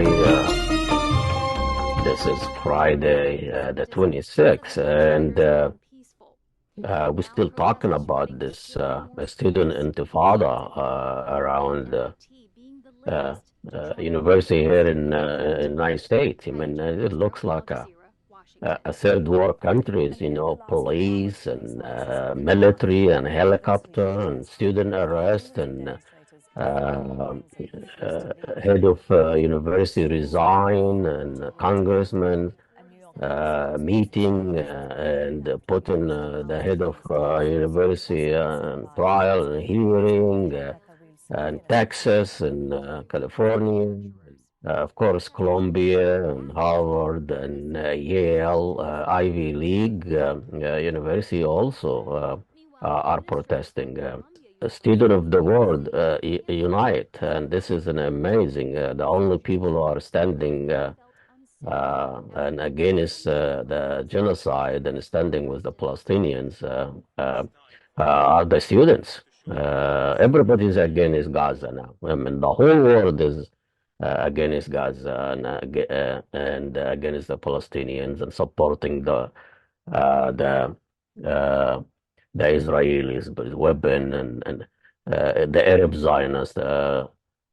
everybody. This is Friday, the 26th, and we're still talking about this student intifada around uh, university here in the United States. I mean, it looks like a third world countries, police and military and helicopter and student arrest and uh, head of university resign and congressman meeting and putting the head of university on trial and hearing and Texas and California. Of course, Columbia and Harvard and Yale, Ivy League University also are protesting. The student of the world unite, and this is an amazing. The only people who are standing and against the genocide and standing with the Palestinians are the students. Everybody's against Gaza now. I mean, the whole world is against Gaza and against the Palestinians and supporting uh, the uh, the Israelis with weapon and the Arab Zionists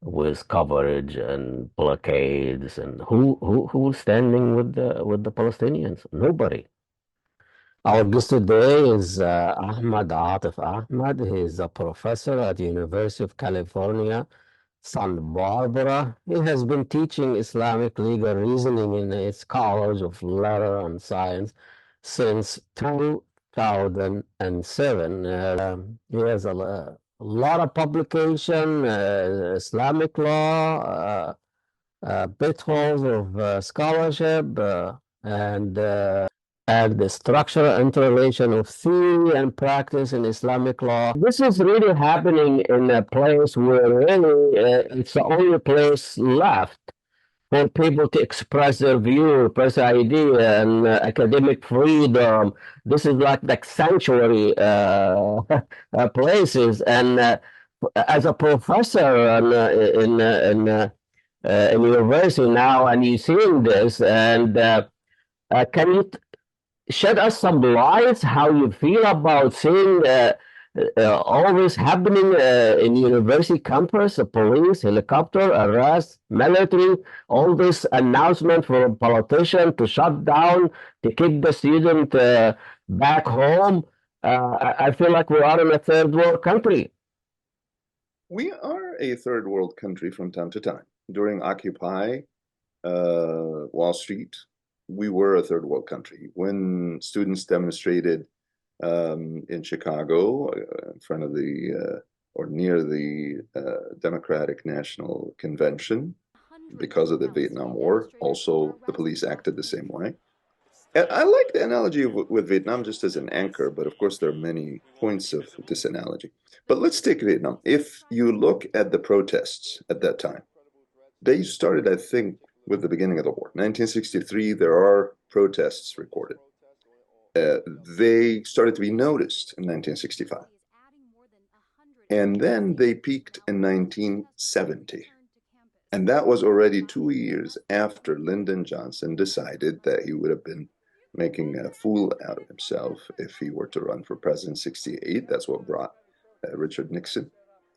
with coverage and blockades and who's standing with the Palestinians? Nobody. Our guest today is Ahmad Atif Ahmad. He's a professor at the University of California, Santa Barbara. He has been teaching Islamic legal reasoning in its College of Letter and Science since 2007. He has a lot of publication, Islamic law, pitfalls of scholarship, and the structure and interrelation of theory and practice in Islamic law. This is really happening in a place where really it's the only place left for people to express their view, express idea, and academic freedom. This is like the sanctuary places. And as a professor in university now, and you're seeing this, and can you shed us some light how you feel about seeing all this happening in university campus, police, helicopter, arrest, military, all this announcement for a politician to shut down, to keep the student back home. I feel like we are in a third world country. We are a third world country from time to time. During Occupy Wall Street, we were a third world country. When students demonstrated in Chicago in front of the or near the Democratic National Convention because of the Vietnam War, also the police acted the same way. And I like the analogy with Vietnam just as an anchor, but of course there are many points of this analogy. But let's take Vietnam. If you look at the protests at that time, they started, I think, with the beginning of the war. 1963, there are protests recorded. They started to be noticed in 1965. And then they peaked in 1970. And that was already 2 years after Lyndon Johnson decided that he would have been making a fool out of himself if he were to run for president in 68. That's what brought Richard Nixon.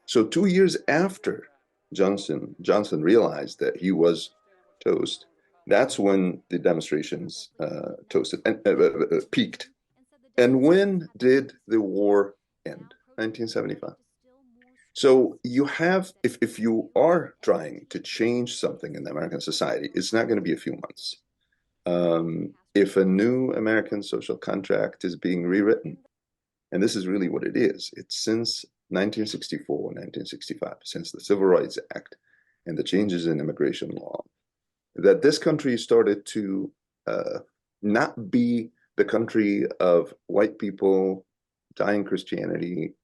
So 2 years after Johnson realized that he was toast, that's when the demonstrations toasted and peaked. And when did the war end? 1975. So you have, if you are trying to change something in the American society, it's not going to be a few months. If a new American social contract is being rewritten, and this is really what it is, it's since 1964, 1965, since the Civil Rights Act and the changes in immigration law, that this country started to not be the country of white people dying Christianity.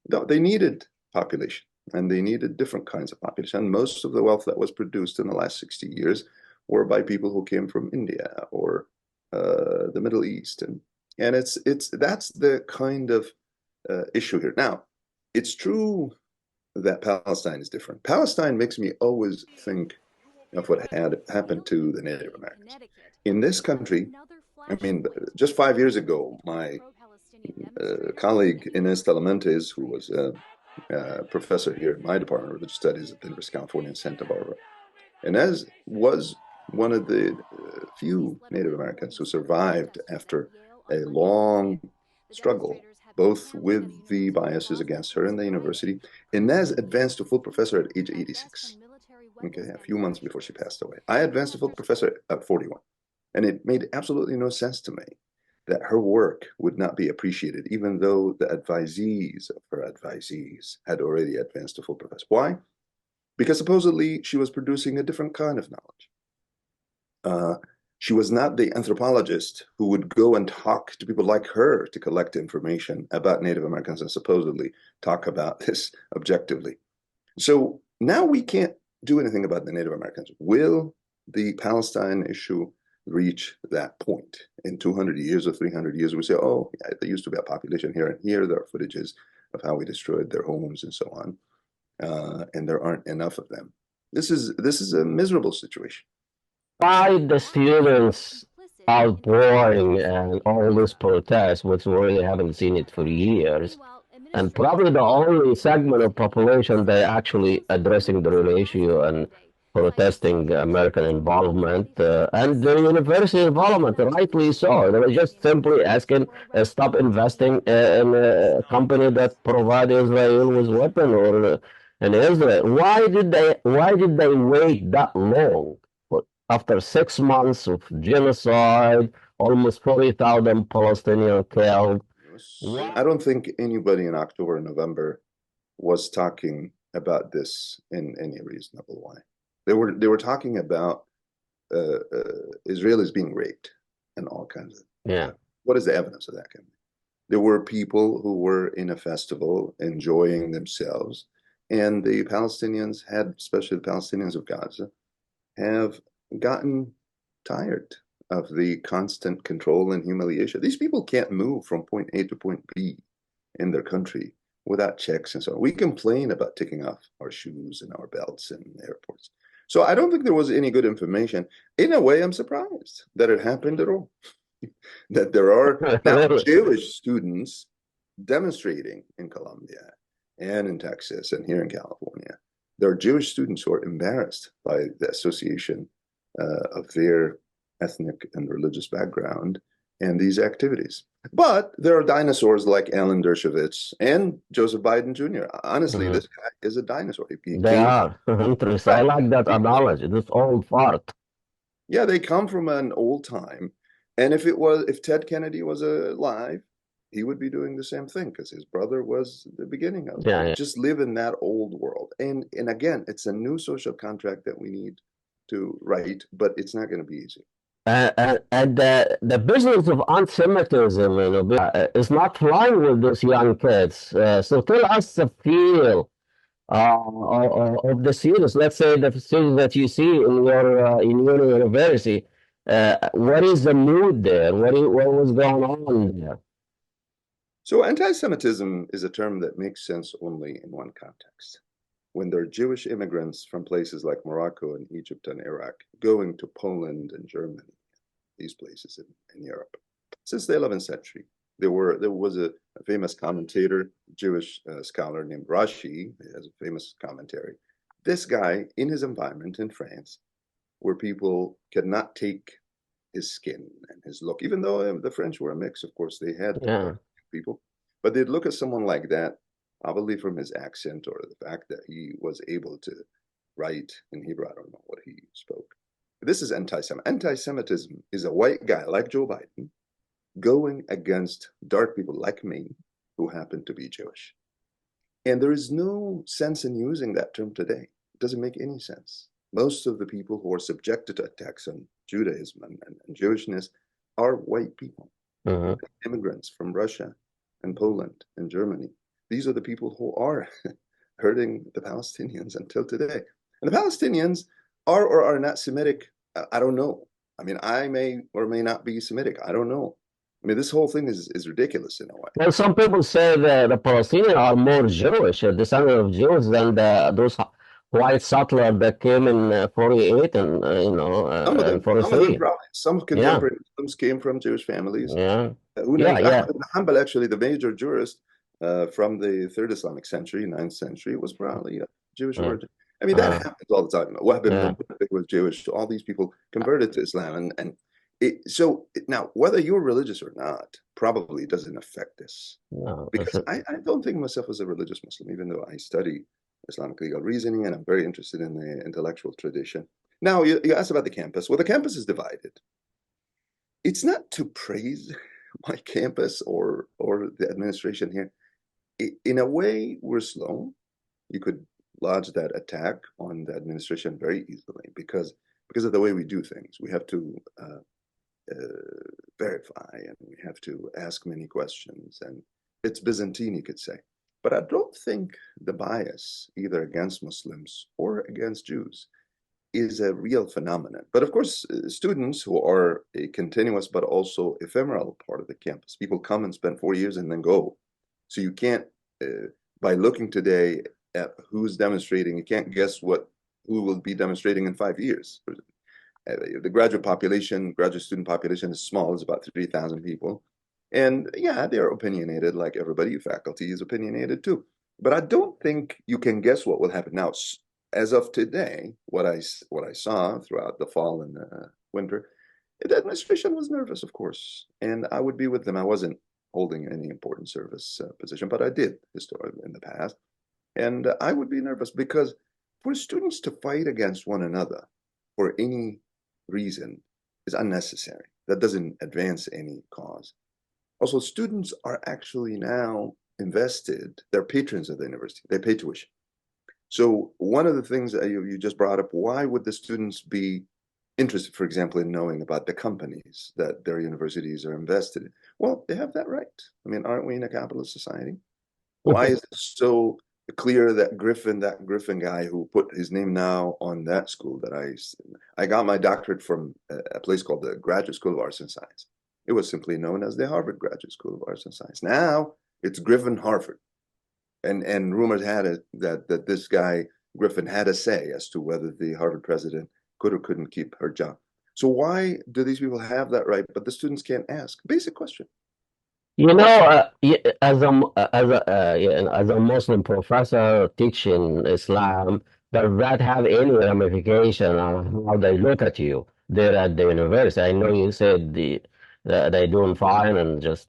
No, they needed population, and they needed different kinds of population. And most of the wealth that was produced in the last 60 years were by people who came from India or the Middle East, and that's the kind of issue here. Now, it's true that Palestine is different. Palestine makes me always think of what had happened to the Native Americans. In this country, I mean, just 5 years ago, my colleague Ines Talamentes, who was a professor here in my department of religious studies at the University of California in Santa Barbara, Ines was one of the few Native Americans who survived after a long struggle, both with the biases against her in the university. Inez advanced to full professor at age 86, okay, a few months before she passed away. I advanced to full professor at 41, and it made absolutely no sense to me that her work would not be appreciated, even though the advisees of her advisees had already advanced to full professor. Why? Because supposedly she was producing a different kind of knowledge. She was not the anthropologist who would go and talk to people like her to collect information about Native Americans and supposedly talk about this objectively. So now we can't do anything about the Native Americans. Will the Palestine issue reach that point in 200 years or 300 years? We say, oh, yeah, there used to be a population here, and here there are footages of how we destroyed their homes and so on, and there aren't enough of them. This is a miserable situation. Why the students outpouring and all this protest, which we really haven't seen it for years, and probably the only segment of population that actually addressing the real issue and protesting American involvement and the university involvement, rightly so. They were just simply asking stop investing in a company that provides Israel with weapon or in Israel. Why did they wait that long? After 6 months of genocide, almost 40,000 Palestinians killed. I don't think anybody in October and November was talking about this in any reasonable way. They were talking about Israelis being raped and all kinds of. Yeah. What is the evidence of that? There were people who were in a festival enjoying themselves, and the Palestinians had, especially the Palestinians of Gaza, have gotten tired of the constant control and humiliation. These people can't move from point A to point B in their country without checks and so on. We complain about taking off our shoes and our belts in airports. So I don't think there was any good information. In a way, I'm surprised that it happened at all. That there are now Jewish students demonstrating in Colombia and in Texas and here in California. There are Jewish students who are embarrassed by the association of their ethnic and religious background and these activities. But there are dinosaurs like Alan Dershowitz and Joseph Biden Jr. Honestly, this guy is a dinosaur. They are. Interesting. I like that analogy. This old fart. Yeah, they come from an old time. And if Ted Kennedy was alive, he would be doing the same thing because his brother was the beginning of it. Yeah. Just live in that old world. And again, it's a new social contract that we need to write, but it's not going to be easy. And the business of anti-Semitism is not flying with those young kids. So tell us the feel of the students. Let's say the students that you see in your university. What is the mood there? What was going on there? So anti-Semitism is a term that makes sense only in one context. When there are Jewish immigrants from places like Morocco and Egypt and Iraq going to Poland and Germany, these places in Europe. Since the 11th century, there was a famous commentator, Jewish scholar named Rashi, he has a famous commentary. This guy, in his environment in France, where people could not take his skin and his look, even though the French were a mix, of course, they had people, but they'd look at someone like that, probably from his accent or the fact that he was able to write in Hebrew. I don't know what he spoke. This is anti-Semitism. Anti-Semitism is a white guy like Joe Biden going against dark people like me who happen to be Jewish. And there is no sense in using that term today. It doesn't make any sense. Most of the people who are subjected to attacks on Judaism and Jewishness are white people, immigrants from Russia and Poland and Germany. These are the people who are hurting the Palestinians until today. And the Palestinians are or are not Semitic. I don't know. I mean, I may or may not be Semitic. I don't know. I mean, this whole thing is ridiculous in a way. Well, some people say that the Palestinians are more Jewish, descendants of Jews, than those white settler that came in 48 and and Some of them 43. probably, some Yeah, contemporary Muslims came from Jewish families. yeah, Who yeah, knows? Ahmad yeah, ibn Hanbal, actually, the major jurist from the third Islamic century, ninth century, was probably Jewish yeah, origin. I mean, that uh, happens all the time. Wahb ibn yeah. Mubarak was Jewish. All these people converted to Islam. Now, whether you're religious or not, probably doesn't affect this. No, Because I don't think of myself as a religious Muslim, even though I study Islamic legal reasoning and I'm very interested in the intellectual tradition. Now, you asked about the campus. Well, the campus is divided. It's not to praise my campus or the administration here. In a way, we're slow. You could lodge that attack on the administration very easily because of the way we do things. We have to verify and we have to ask many questions, and it's Byzantine, you could say. But I don't think the bias, either against Muslims or against Jews, is a real phenomenon. But of course, students who are a continuous but also ephemeral part of the campus, people come and spend 4 years and then go. So you can't, by looking today at who's demonstrating, you can't guess who will be demonstrating in 5 years. The graduate student population is small, it's about 3,000 people. And yeah, they're opinionated like everybody. Faculty is opinionated too. But I don't think you can guess what will happen. Now, as of today, what I saw throughout the fall and winter, the administration was nervous, of course, and I would be with them. I wasn't holding any important service position, but I did historically in the past, and I would be nervous because for students to fight against one another for any reason is unnecessary. That doesn't advance any cause. Also, students are actually now invested, they're patrons of the university, they pay tuition. So one of the things that you just brought up, why would the students be interested, for example, in knowing about the companies that their universities are invested in? Well, they have that right. I mean, aren't we in a capitalist society? Why is it so clear that Griffin guy who put his name now on that school that I got my doctorate from a place called the Graduate School of Arts and Science. It was simply known as the Harvard Graduate School of Arts and Science. Now it's Griffin Harvard. And rumors had it that this guy Griffin had a say as to whether the Harvard president could or couldn't keep her job. So why do these people have that right, but the students can't ask? Basic question. You know, Why? as a Muslim professor teaching Islam, does that have any ramification on how they look at you there at the university? I know you said that they're doing fine and just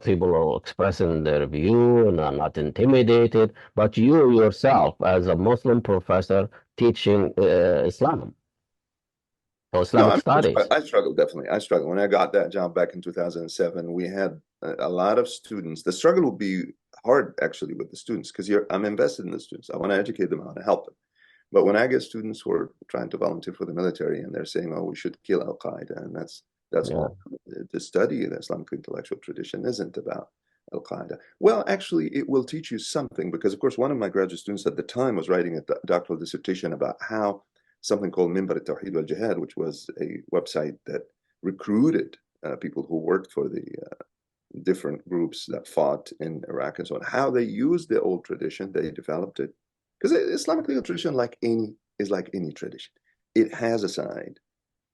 people are expressing their view and are not intimidated, but you yourself, as a Muslim professor teaching Islam or No, Islamic I mean, studies, I struggled definitely. I struggled when I got that job back in 2007. We had a lot of students. The struggle would be hard actually with the students because I'm invested in the students. I want to educate them, I want to help them. But when I get students who are trying to volunteer for the military and they're saying, "Oh, we should kill Al Qaeda," and that's yeah. all. The study of the Islamic intellectual tradition isn't about Al Qaeda. Well, actually, it will teach you something because, of course, one of my graduate students at the time was writing a doctoral dissertation about how something called Mimbar al-Tawhid wal-Jihad, which was a website that recruited people who worked for the different groups that fought in Iraq and so on, how they used the old tradition, they developed it. Because Islamic legal tradition, is like any tradition. It has a side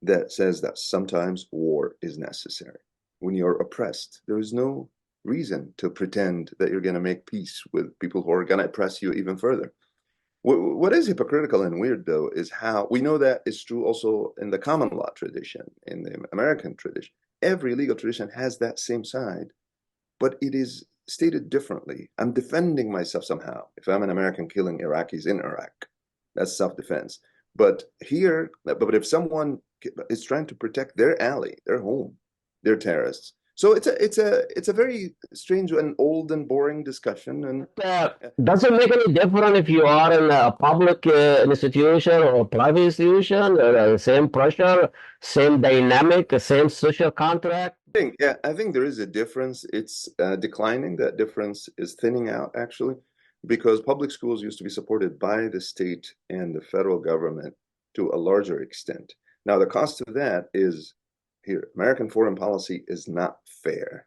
that says that sometimes war is necessary. When you're oppressed, there is no reason to pretend that you're going to make peace with people who are going to oppress you even further. What is hypocritical and weird, though, is how we know that is true also in the common law tradition, in the American tradition. Every legal tradition has that same side, but it is stated differently. I'm defending myself somehow. If I'm an American killing Iraqis in Iraq, that's self-defense. But but if someone is trying to protect their ally, their home, they're terrorists. So it's a very strange and old and boring discussion. And Does it make any difference if you are in a public institution or a private institution? Same pressure, same dynamic, same social contract? I think there is a difference. It's declining. That difference is thinning out actually, because public schools used to be supported by the state and the federal government to a larger extent. Now, the cost of that is here. American foreign policy is not fair.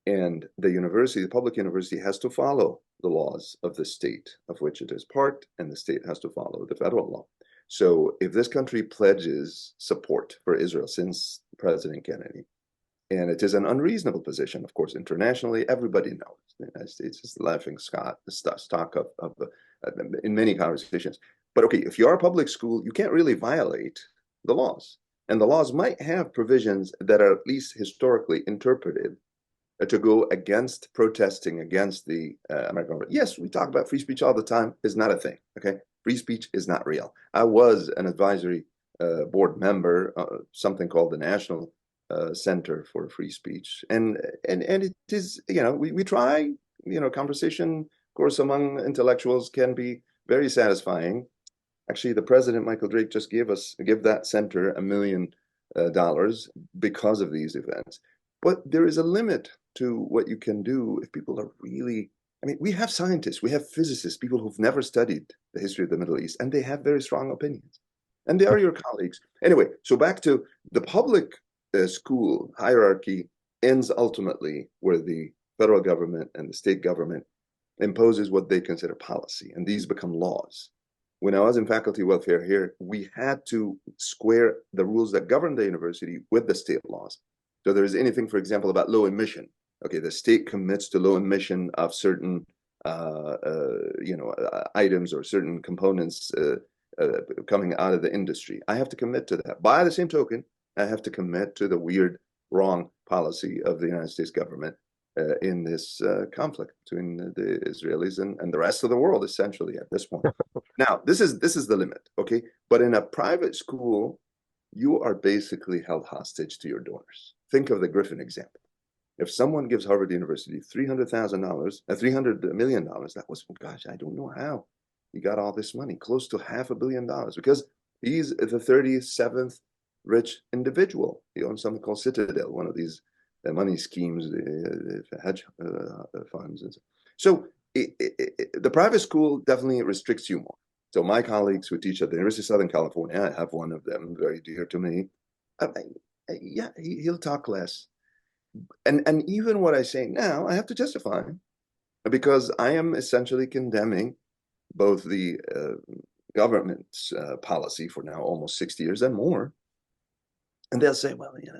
And the university, the public university, has to follow the laws of the state of which it is part, and the state has to follow the federal law. So if this country pledges support for Israel since President Kennedy, and it is an unreasonable position, of course, internationally, everybody knows the United States is the laughing stock in many conversations. But okay, if you are a public school, you can't really violate the laws. And the laws might have provisions that are at least historically interpreted to go against protesting against the American government. Yes, we talk about free speech all the time. It's not a thing. Okay, free speech is not real. I was an advisory board member, something called the National Center for Free Speech, and it is, we try, conversation, of course, among intellectuals can be very satisfying. Actually, the president, Michael Drake, just give that center $1 million because of these events. But there is a limit to what you can do if people are really, I mean, we have scientists, we have physicists, people who've never studied the history of the Middle East, and they have very strong opinions. And they are your colleagues. Anyway, so back to the public school hierarchy ends ultimately where the federal government and the state government imposes what they consider policy, and these become laws. When I was in faculty welfare here, we had to square the rules that govern the university with the state laws. So there is anything, for example, about low emission. Okay, the state commits to low emission of certain, items or certain components coming out of the industry. I have to commit to that. By the same token, I have to commit to the weird, wrong policy of the United States government in this conflict between the Israelis and the rest of the world, essentially, at this point. Now, this is the limit, okay? But in a private school, you are basically held hostage to your donors. Think of the Griffin example. If someone gives Harvard University $300 million, that was, gosh, I don't know how he got all this money, close to $500 million, because he's the 37th rich individual. He owns something called Citadel, one of these money schemes, hedge funds. And so the private school definitely restricts you more. So my colleagues who teach at the University of Southern California, I have one of them very dear to me. Yeah, he'll talk less. And even what I say now, I have to justify because I am essentially condemning both the government's policy for now almost 60 years and more. And they'll say, well, you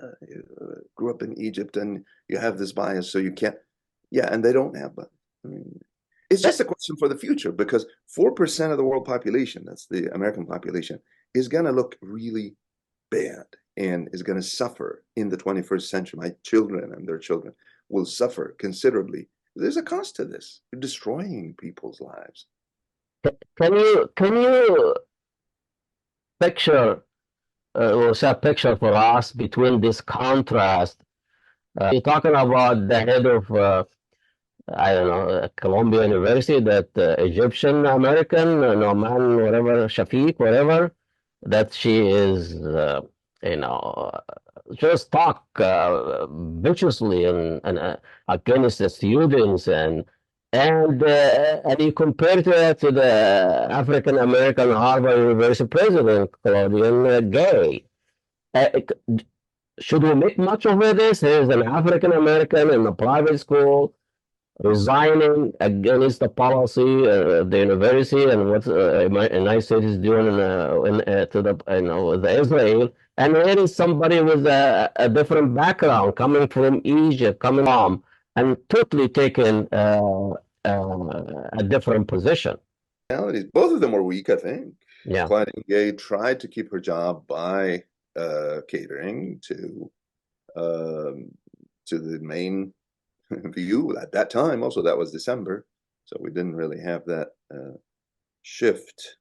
grew up in Egypt and you have this bias, so you can't. Yeah, and they don't have, but I mean, it's just a question for the future because 4% of the world population, that's the American population, is going to look really bad and is going to suffer in the 21st century. My children and their children will suffer considerably. There's a cost to this. You're destroying people's lives. Can you picture or say a picture for us between this contrast? You're talking about the head of I don't know, Columbia University, that Egyptian American, Noman, whatever, Shafiq, whatever, that she is, you know, just talk viciously and against the students and you compare that to the African American Harvard University president, Claudian Gay. Uh, should we make much of this? Here's an African American in a private school resigning against the policy of the university and what the United States is doing to the with Israel. And here is somebody with a different background, coming from Egypt, coming from, and totally taking a different position. Both of them were weak, I think. Yeah. Claudine Gay tried to keep her job by catering to the main view at that time. Also, that was December, so we didn't really have that shift,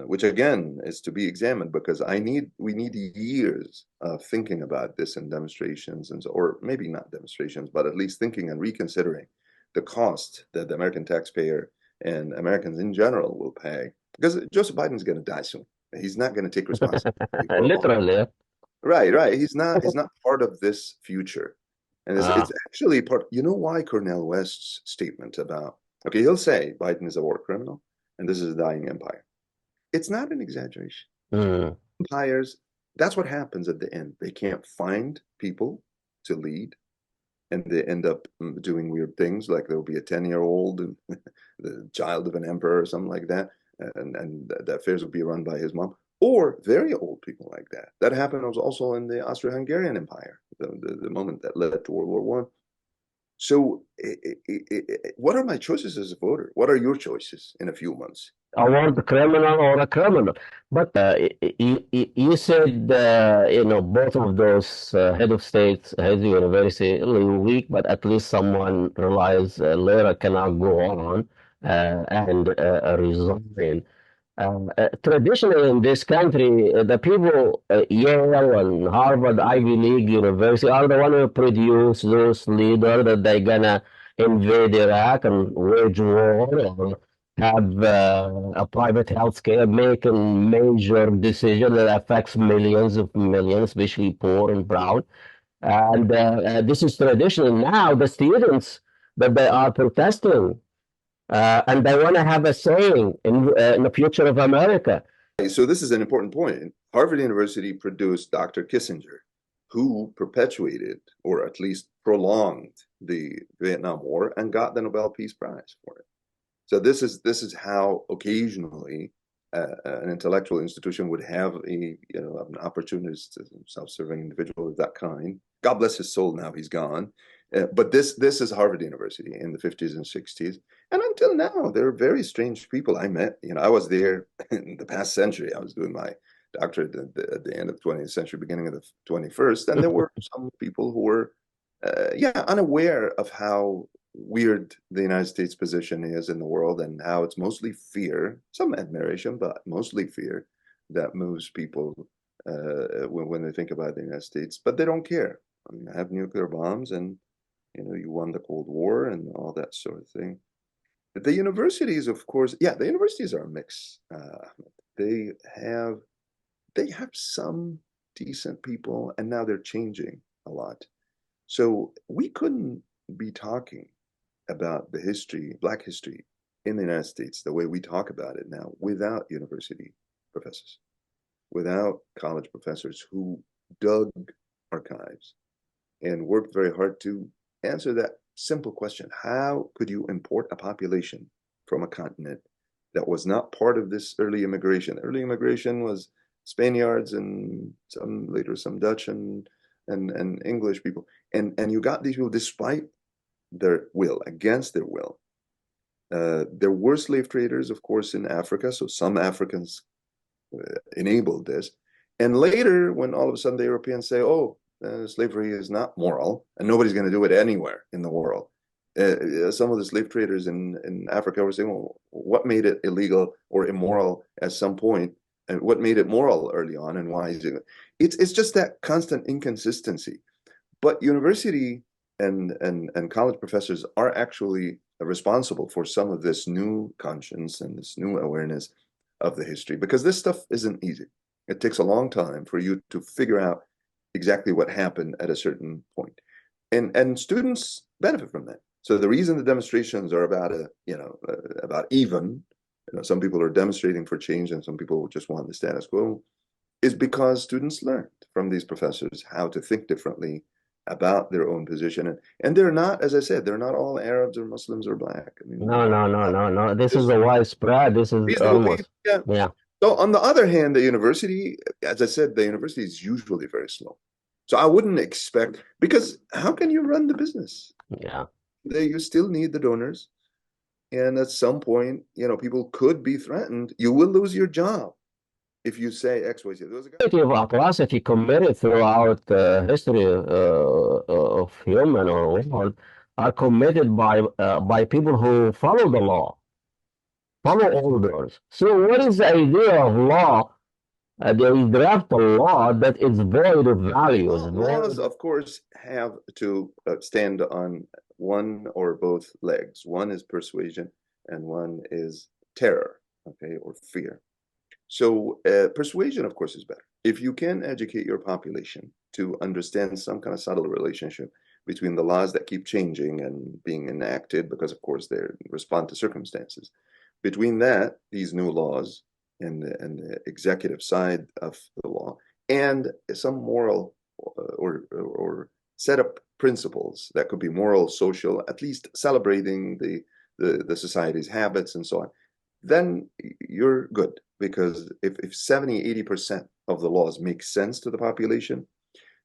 which again is to be examined because we need years of thinking about this in demonstrations or maybe not demonstrations, but at least thinking and reconsidering the cost that the American taxpayer and Americans in general will pay because Joseph Biden's going to die soon. He's not going to take responsibility. Literally. Right. He's not part of this future. And it's actually part, why Cornel West's statement about, okay, he'll say Biden is a war criminal and this is a dying empire. It's not an exaggeration. Empires, that's what happens at the end. They can't find people to lead. and they end up doing weird things, like there'll be a 10-year-old and the child of an emperor or something like that, and the affairs will be run by his mom, or very old people like that. That happened also in the Austro-Hungarian Empire, the moment that led to World War One. So, what are my choices as a voter? What are your choices in a few months? I want a criminal or a criminal. But you said, both of those head of states, head of university, a little weak, but at least someone realized later cannot go on and resign. Traditionally in this country, the people, Yale and Harvard, Ivy League University, are the one who produce those leaders that they're gonna invade Iraq and wage war or have a private healthcare, making major decision that affects millions of millions, especially poor and brown. And this is traditional. Now the students that they are protesting and they want to have a saying in the future of America. So this is an important point. Harvard University produced Dr. Kissinger, who perpetuated or at least prolonged the Vietnam War and got the Nobel Peace Prize for it. So this is how occasionally an intellectual institution would have an opportunist, self-serving individual of that kind. God bless his soul. Now he's gone. But this is Harvard University in the 50s and 60s. And until now, there are very strange people I met. I was there in the past century. I was doing my doctorate at the end of the 20th century, beginning of the 21st. And there were some people who were, unaware of how weird the United States position is in the world and how it's mostly fear, some admiration, but mostly fear that moves people when they think about the United States. But they don't care. I mean, I have nuclear bombs and you won the Cold War and all that sort of thing. The universities, of course, yeah, the universities are a mix. They have they have some decent people, and now they're changing a lot. So we couldn't be talking about the history, Black history in the United States, the way we talk about it now, without university professors, without college professors who dug archives and worked very hard to answer that simple question. How could you import a population from a continent that was not part of this early immigration? Early immigration was Spaniards and later some Dutch and English people. And you got these people despite their will, against their will. There were slave traders, of course, in Africa, so some Africans enabled this. And later, when all of a sudden the Europeans say, oh, slavery is not moral, and nobody's going to do it anywhere in the world. Some of the slave traders in Africa were saying, well, what made it illegal or immoral at some point, and what made it moral early on, and why is it? It's just that constant inconsistency. But university and college professors are actually responsible for some of this new conscience and this new awareness of the history, because this stuff isn't easy. It takes a long time for you to figure out exactly what happened at a certain point. And students benefit from that. So the reason the demonstrations are about even, some people are demonstrating for change and some people just want the status quo, is because students learned from these professors how to think differently about their own position. And they're not, as I said, they're not all Arabs or Muslims or Black. I No, mean, no, no, no, no. This is there's a widespread. This is reasonable people. almost, Yeah. yeah, So on the other hand, the university, as I said, the university is usually very slow. So I wouldn't expect, because how can you run the business? yeah. You still need the donors. And at some point, people could be threatened. You will lose your job if you say X, Y, Z. There was a guy. Of atrocity committed throughout history of human or world are committed by people who follow the law, follow orders. So what is the idea of law? They draft a law that is void of values, Well, laws, void. of course, have to stand on one or both legs. One is persuasion, and one is terror, okay, or fear. So persuasion, of course, is better. If you can educate your population to understand some kind of subtle relationship between the laws that keep changing and being enacted, because of course they respond to circumstances, between that, these new laws and the executive side of the law, and some moral or set up principles that could be moral, social, at least celebrating the society's habits and so on, then you're good. Because if 70, 80% of the laws make sense to the population,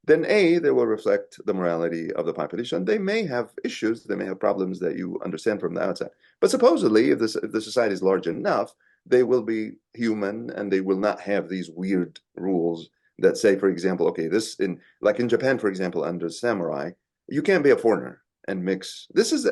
then A, they will reflect the morality of the population. They may have issues, they may have problems that you understand from the outside. But supposedly, if the society is large enough, they will be human and they will not have these weird rules that say, for example, okay, this in like in Japan, for example, under samurai, you can't be a foreigner and mix. This is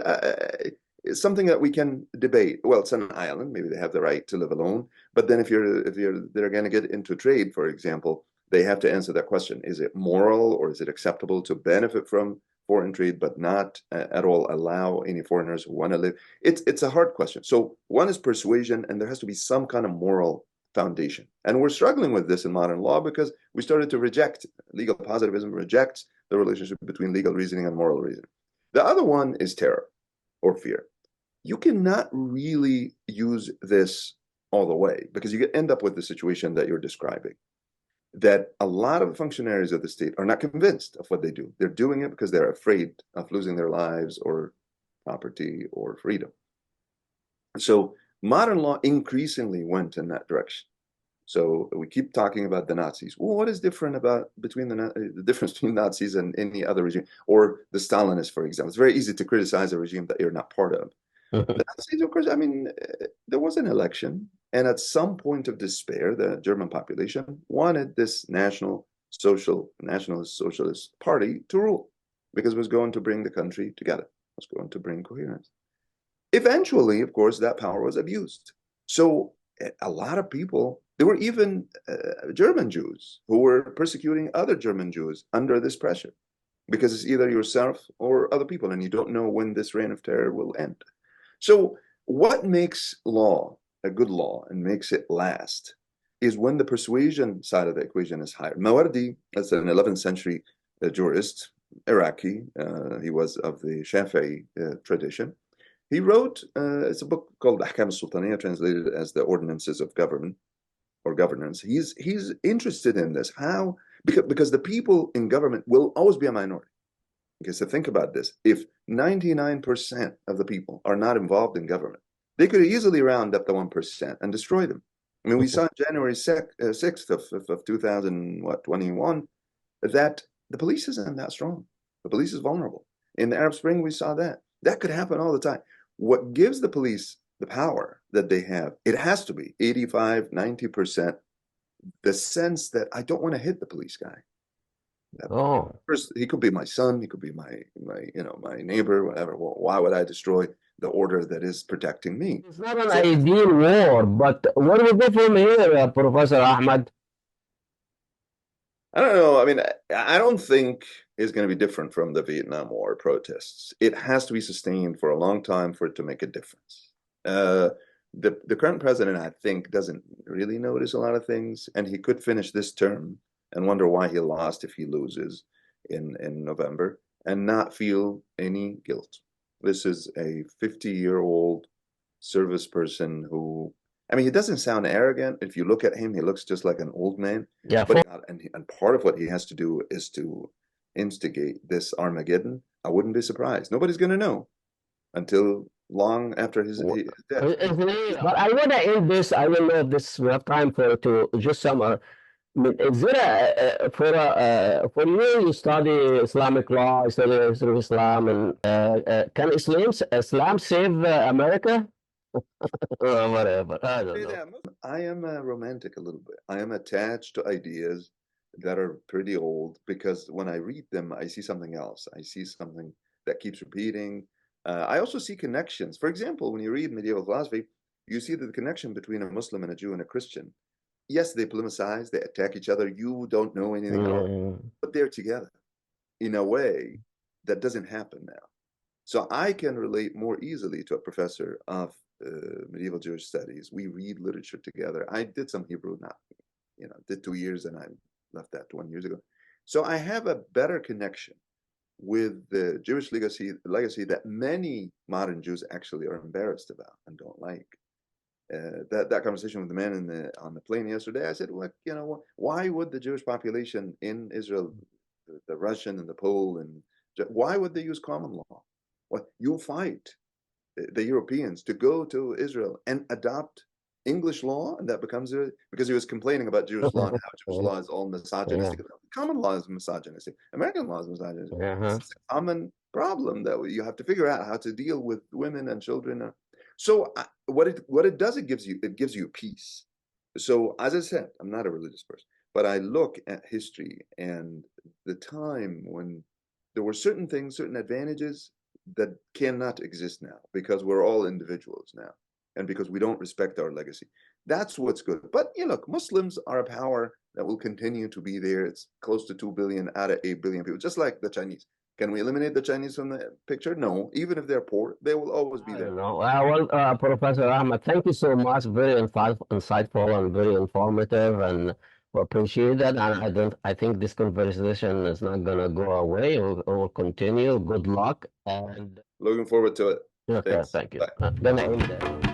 something that we can debate. Well, it's an island, maybe they have the right to live alone. But then if they're going to get into trade, for example, they have to answer that question. Is it moral or is it acceptable to benefit from foreign trade, but not at all allow any foreigners who want to live? It's a hard question. So one is persuasion, and there has to be some kind of moral foundation. And we're struggling with this in modern law because we started to reject legal positivism, reject the relationship between legal reasoning and moral reasoning. The other one is terror or fear. You cannot really use this all the way because you end up with the situation that you're describing, that a lot of the functionaries of the state are not convinced of what they do. They're doing it because they're afraid of losing their lives or property or freedom. So modern law increasingly went in that direction. So we keep talking about the Nazis. Well, what is different between the difference between Nazis and any other regime, or the Stalinists, for example? It's very easy to criticize a regime that you're not part of. The Nazis, of course, I mean, there was an election, and at some point of despair, the German population wanted this nationalist socialist party to rule because it was going to bring the country together. It was going to bring coherence. Eventually, of course, that power was abused. So a lot of people, there were even German Jews who were persecuting other German Jews under this pressure because it's either yourself or other people, and you don't know when this reign of terror will end. So what makes law a good law and makes it last is when the persuasion side of the equation is higher. Mawardi, as an 11th century jurist, Iraqi, he was of the Shafi'i tradition. He wrote, it's a book called Ahkam al-Sultaniyya, translated as the Ordinances of Government or Governance. He's interested in this. How? Because the people in government will always be a minority. Because to think about this, if 99% of the people are not involved in government, they could easily round up the 1% and destroy them. I mean, we saw January 6th of 2021 that the police isn't that strong. The police is vulnerable. In the Arab Spring, we saw that. That could happen all the time. What gives the police the power that they have, it has to be 85, 90%, the sense that I don't want to hit the police guy. Oh, First, he could be my son, he could be my neighbor, whatever. Well, why would I destroy the order that is protecting me? it's not an So ideal war, but where we go from here, Professor Ahmed? I don't know. I mean, I don't think it's going to be different from the Vietnam War protests. It has to be sustained for a long time for it to make a difference. Uh, the current president, I think, doesn't really notice a lot of things, and he could finish this term and wonder why he lost if he loses in November and not feel any guilt. This is a 50-year-old service person who, I mean, he doesn't sound arrogant. If you look at him, he looks just like an old man. Yeah, But and part of what he has to do is to instigate this Armageddon. I wouldn't be surprised. Nobody's going to know until long after his death. but I want to end this. I don't know if this we have time for to just summer. I mean, is there for you? You study Islamic law, you study history of Islam, and can Islam save America? Whatever. I don't Say know. that. I am a romantic a little bit. I am attached to ideas that are pretty old because when I read them, I see something else. I see something that keeps repeating. I also see connections. For example, when you read medieval philosophy, you see the connection between a Muslim and a Jew and a Christian. Yes, they polemicize, they attack each other. You don't know anything about it, Mm. but they're together in a way that doesn't happen now. So I can relate more easily to a professor of medieval Jewish studies. We read literature together. I did some Hebrew, not, did 2 years and I left that 20 years ago. So I have a better connection with the Jewish legacy that many modern Jews actually are embarrassed about and don't like. That conversation with the man on the plane yesterday, I said, "Look, why would the Jewish population in Israel, the Russian and the Pole and Why would they use common law? Well, you'll fight the Europeans to go to Israel and adopt English law, and that becomes because he was complaining about Jewish law and how Jewish law is all Yeah. misogynistic. Common law is misogynistic. American law is misogynistic. This Uh-huh. is a common problem that you have to figure out how to deal with women and children. So what it does, it gives you peace. So as I said, I'm not a religious person, but I look at history and the time when there were certain things, certain advantages that cannot exist now because we're all individuals now and because we don't respect our legacy. That's what's good. But look, Muslims are a power that will continue to be there. It's close to 2 billion out of 8 billion people, just like the Chinese. Can we eliminate the Chinese from the picture? No. Even if they're poor, they will always be I there. don't know. Professor Ahmed, thank you so much. Very insightful and very informative, and we appreciate that. And I think this conversation is not gonna go away. It will continue. Good luck. And Looking forward to it. okay, Thanks. thank you. Bye. Gonna end there.